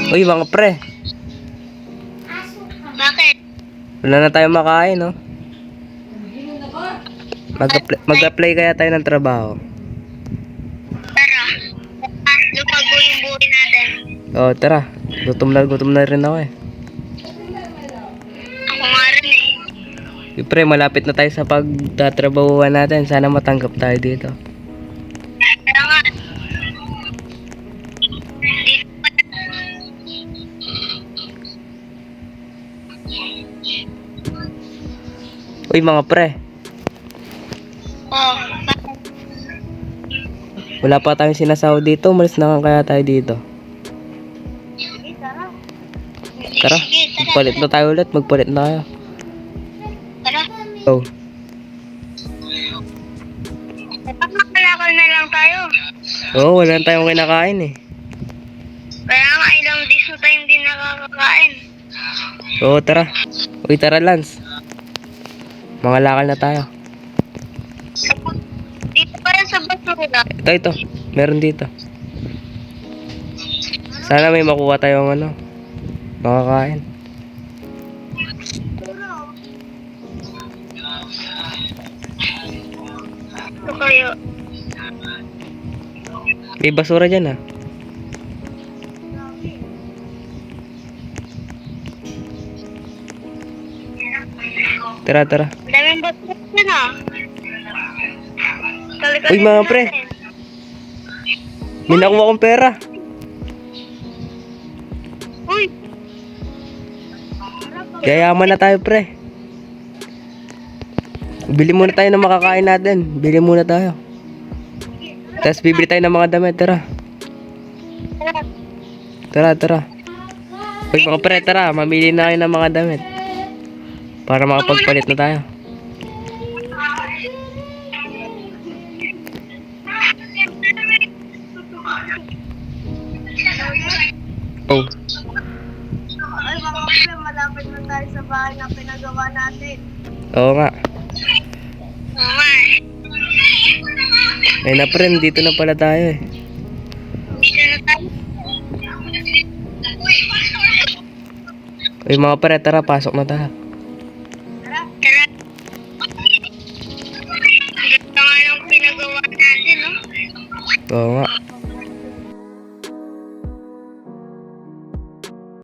Uy, mga pre. Bakit? Wala na tayong makain, no? Mag-apply kaya tayo ng trabaho. Tara. Lupago yung buhay natin. Oo, tara. Gutom na rin ako eh. Ako nga rin eh. Uy, pre, malapit na tayo sa pagtatrabahuan natin. Sana matanggap tayo dito. Tara nga. Dito pa. Uy, mga pre. Oh, Wala pa tayong sinasahod dito. Umalis na kaya tayo dito. tara. Tara, Sige, tara. magpalit na tayo ulit. Magpalit na kayo. Tara. Oh. Magkalakal na lang tayo. Oo, wala na tayong kinakain eh. Kaya nga ilang days na tayo hindi nakakakain. Oo, tara. Uy, tara, Lance. Mga lakal na tayo. Dito pa rin sa basura. Ito. Meron dito. Sana may makuha tayong makakain. Ito kayo. May basura dyan ah. Tara. Daming basura dyan ah. Uy, mga pre. May nakuha akong pera. Uy, Yayaman na tayo, pre. Bili muna tayo ng makakain natin. Bili muna tayo. Tapos bibili tayo ng mga damit. Tara. Uy, mga pre, tara. Mamili na kayo ng mga damit. Para makapagpalit na tayo. Oh. ay mga pre, malapit na tayo sa bahay na pinagawa natin. Oo nga. Oo nga eh. Ay na pre, dito na pala tayo eh. Dito na tayo. Uy, mga pre, tara. Pasok na tayo. Tara. Dito nga yung pinagawa natin, no? Oo nga.